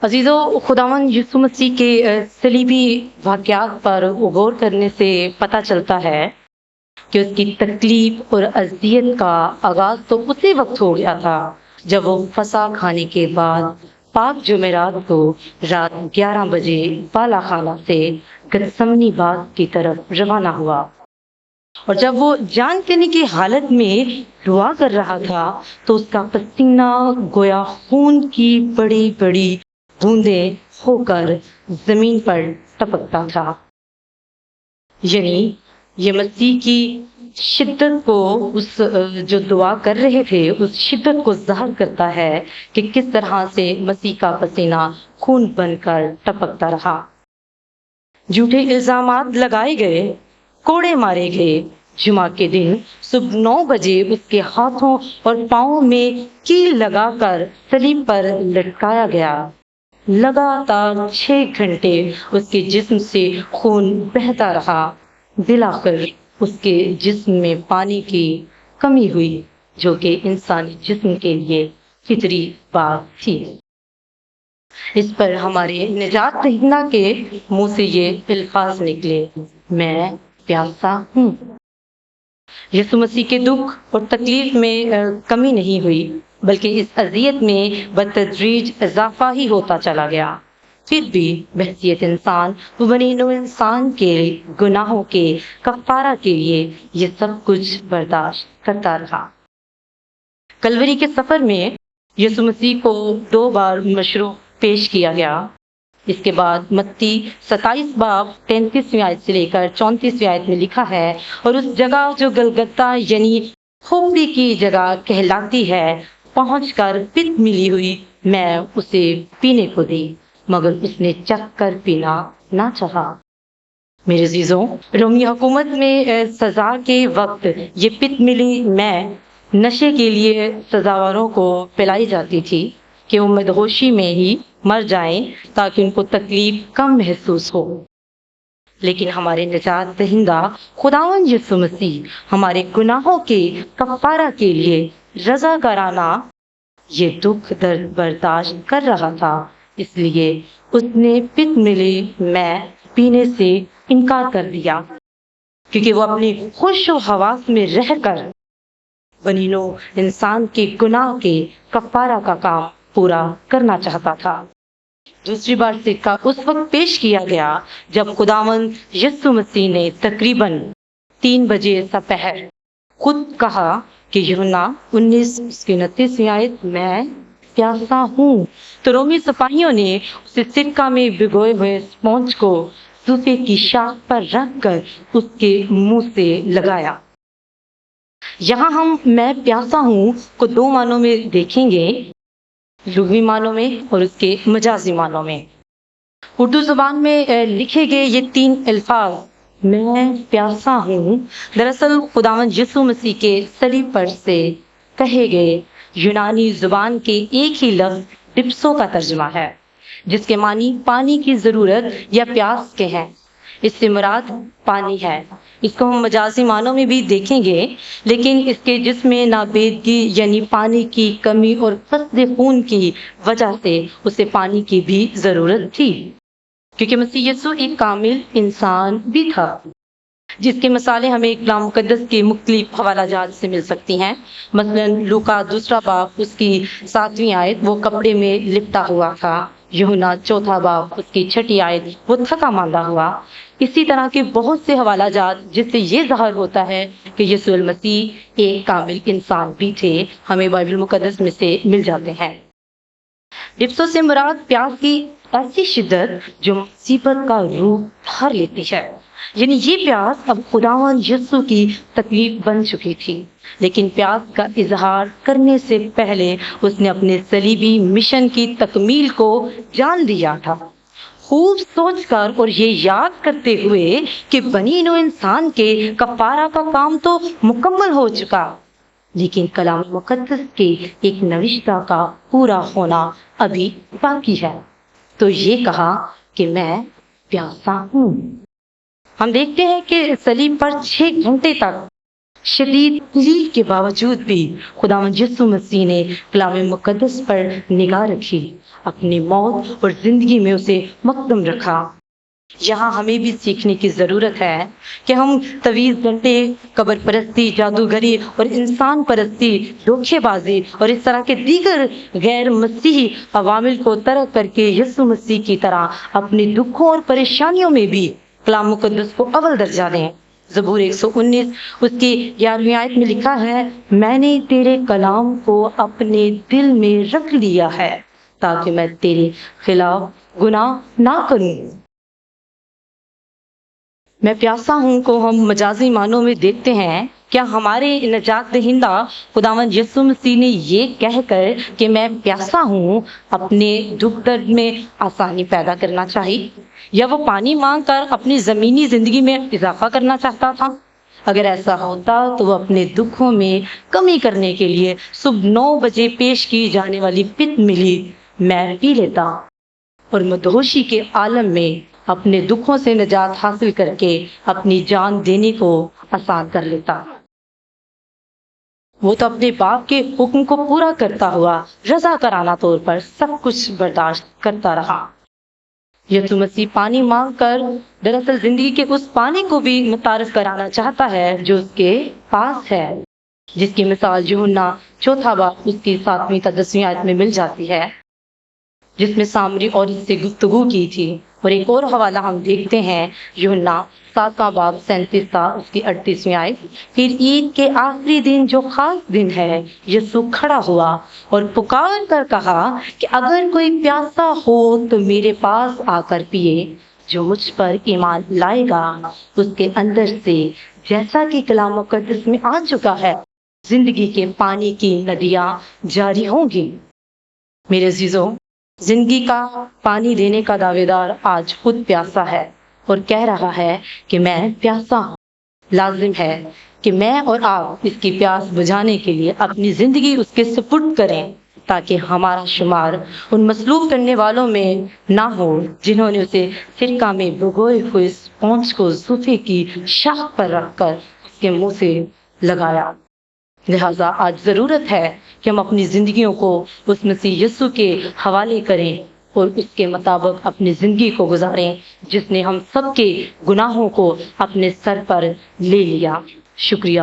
अजीज़ों, खुदावंद यीशु मसीह के सलीबी वाक़यात पर गौर करने से पता चलता है कि उसकी तकलीफ और अज़ियत का आगाज़ तो उसी वक्त हो गया था जब वो फसा खाने के बाद पाक जुमेरात को रात 11 बजे बाला खाना से गतसमनी बाग की तरफ रवाना हुआ। और जब वो जान लेने की हालत में दुआ कर रहा था तो उसका पसीना गोया खून की बड़ी बड़ी बूंदें होकर जमीन पर टपकता था। यानी ये मसीह की शिद्दत को उस जो दुआ कर रहे थे उस शिद्दत को ज़ाहिर करता है कि किस तरह से मसीह का पसीना खून बनकर टपकता रहा। झूठे इल्जामात लगाए गए, कोड़े मारे गए। जुमा के दिन सुबह 9 बजे उसके हाथों और पांवों में कील लगाकर सलीब पर लटकाया गया। लगातार 6 घंटे उसके जिस्म से खून बहता रहा। दिलाखिर उसके जिस्म में पानी की कमी हुई, जो कि इंसानी जिस्म के लिए फितरी बात थी। इस पर हमारे निजात दहिंदा के मुंह से ये अल्फाज निकले, मैं प्यासा हूँ। यीशु मसीह के दुख और तकलीफ में कमी नहीं हुई, बल्कि इस अजियत में बतदरीज इजाफा ही होता चला गया। फिर भी बहसियत इंसान वो बनी नौ इंसान के गुनाहों के कफारा के लिए ये सब कुछ बर्दाश्त करता रहा। कलवरी के सफर में यीशु मसीह को 2 बार मशरू पेश किया गया। इसके बाद मत्ती 27 बाब 33वीं आयत से लेकर 34वीं आयत में लिखा है, और उस जगह जो गलगत्ता यानी खोपड़ी की जगह कहलाती है पहुंचकर पित मिली हुई, मैं उसे पीने को दी, मगर उसने चख कर पीना ना चाहा। मेरे अजीजों, रोमी हुकूमत में सजा के वक्त ये पित मिली मैं नशे के लिए सजावारों को पिलाई जाती थी कि वो मदहोशी में ही मर जाएं ताकि उनको तकलीफ कम महसूस हो। लेकिन हमारे निजात दहिंदा खुदावंद यीशु मसीह हमारे गुनाहों के कफारा के लिए रज़ाकाराना ये दुख दर्द बर्दाश्त कर रहा था, इसलिए उसने पित मिली मैं पीने से इनकार कर दिया, क्योंकि वो अपनी खुश व हवास में रहकर बनीनो इंसान के गुनाह के कफारा का काम पूरा करना चाहता था। दूसरी बार सिक्का उस वक्त पेश किया गया जब खुदावंद यीशु मसीह ने तकरीबन 3 बजे सपहर खुद कहा कि यूहन्ना 19:29 आयत, मैं प्यासा हूँ। तो रोमी सिपाहियों ने उसे सिक्का में भिगोए हुए स्पॉन्ज को सूफे की शाख पर रखकर उसके मुंह से लगाया। यहाँ हम मैं प्यासा हूँ को 2 मानों में देखेंगे, लुग़वी मानों में और उसके मजाजी मानों में। उर्दू जुबान में लिखे गए ये 3 अल्फाज मैं प्यासा हूँ दरअसल खुदावंद यीशु मसीह के सलीब पर से कहे गए यूनानी जुबान के एक ही लफ्ज डिप्सो का तर्जुमा है, जिसके मानी पानी की जरूरत या प्यास के हैं। इससे मुराद पानी है। इसको हम मजाजी मानों में भी देखेंगे, लेकिन इसके जिस्म नाबेदगी यानी पानी की कमी और फस्द खून की वजह से उसे पानी की भी जरूरत थी, क्योंकि मसीह यीशु एक कामिल इंसान भी था, जिसके मिसालें हमें कलाम मुकद्दस के मुख्तलिफ हवालाजात से मिल सकती हैं। मसलन लूका 2 बाब उसकी 7वीं आयत, वो कपड़े में लिपटा हुआ था। यूहन्ना 4 बाब उसकी 6ठी आयत, वो थका मांदा हुआ। इसी तरह के बहुत से हवालाजात जिससे ये ज़ाहिर होता है कि यीशु मसीह एक कामिल इंसान भी थे, हमें बाइबल मुकद्दस में से मिल जाते हैं। डिप्सो से मुराद प्यास की ऐसी शिद्दत जो मुसीबत का रूप धार लेती है। यानी ये प्यास अब खुदावंद यीशु की तकलीफ बन चुकी थी, लेकिन प्यास का इजहार करने से पहले उसने अपने सलीबी मिशन की तकमील को जान लिया था। खूब सोचकर और ये याद करते हुए कि बनी नो इंसान के कफारा का काम तो मुकम्मल हो चुका, लेकिन कलाम मुकद्दस के एक नविश्ता का पूरा होना अभी बाकी है, तो ये कहा कि मैं प्यासा हूँ। हम देखते हैं कि सलीब पर 6 घंटे तक शदीद तकलीफ के बावजूद भी खुदावंद यीशु मसीह ने कलाम मुकद्दस पर निगाह रखी اپنی موت اور زندگی میں اسے مقدم رکھا۔ یہاں ہمیں بھی سیکھنے کی ضرورت ہے کہ ہم طویل گھنٹے قبر پرستی، جادوگری اور انسان پرستی، دھوکے بازی اور اس طرح کے دیگر غیر مسیحی عوامل کو ترک کر کے یسوع مسیح کی طرح اپنے دکھوں اور پریشانیوں میں بھی کلام مقدس کو اول درجہ دیں۔ زبور 119 اس کی 11ویں آیت میں لکھا ہے، میں نے تیرے کلام کو اپنے دل میں رکھ لیا ہے تاکہ میں تیرے خلاف گناہ نہ کروں۔ میں پیاسا ہوں کو ہم مجازی معنوں میں دیکھتے ہیں۔ کیا ہمارے نجات دہندہ خداوند یسوع مسیح نے یہ کہہ کر کہ میں پیاسا ہوں اپنے دکھ درد میں آسانی پیدا کرنا چاہیے، یا وہ پانی مانگ کر اپنی زمینی زندگی میں اضافہ کرنا چاہتا تھا؟ اگر ایسا ہوتا تو وہ اپنے دکھوں میں کمی کرنے کے لیے صبح 9 بجے پیش کی جانے والی پت ملی میں پی لیتا اور مدہوشی کے عالم میں اپنے دکھوں سے نجات حاصل کر کے اپنی جان دینے کو آسان کر لیتا۔ وہ تو اپنے باپ کے حکم کو پورا کرتا ہوا رضاکارانہ طور پر سب کچھ برداشت کرتا رہا۔ یسوع مسیح پانی مانگ کر دراصل زندگی کے اس پانی کو بھی متعارف کرانا چاہتا ہے جو اس کے پاس ہے، جس کی مثال یوحنا 4 باب اس کی 7ویں تا 10ویں آیت میں مل جاتی ہے، جس میں سامری عورت سے گفتگو کی تھی۔ اور ایک اور حوالہ ہم دیکھتے ہیں، یوحنا 7 باب 37 تا اس کی 38ویں آیت، پھر عید کے آخری دن جو خاص دن ہے، یسوع کھڑا ہوا اور پکار کر کہا کہ اگر کوئی پیاسا ہو تو میرے پاس آ کر پیے، جو مجھ پر ایمان لائے گا اس کے اندر سے، جیسا کہ کلام مقدس میں آ چکا ہے، زندگی کے پانی کی ندیاں جاری ہوں گی۔ میرے عزیزوں، زندگی کا پانی دینے کا دعوے دار آج خود پیاسا ہے اور کہہ رہا ہے کہ میں پیاسا ہوں۔ لازم ہے کہ میں اور آپ اس کی پیاس بجھانے کے لیے اپنی زندگی اس کے سپرد کریں، تاکہ ہمارا شمار ان مسلوب کرنے والوں میں نہ ہو جنہوں نے اسے فرقہ میں بھگوئے ہوئے اس پونچھ کو صوفے کی شاخ پر رکھ کر اس کے منہ سے لگایا۔ لہٰذا آج ضرورت ہے کہ ہم اپنی زندگیوں کو اس مسیح یسوع کے حوالے کریں اور اس کے مطابق اپنی زندگی کو گزاریں، جس نے ہم سب کے گناہوں کو اپنے سر پر لے لیا۔ شکریہ۔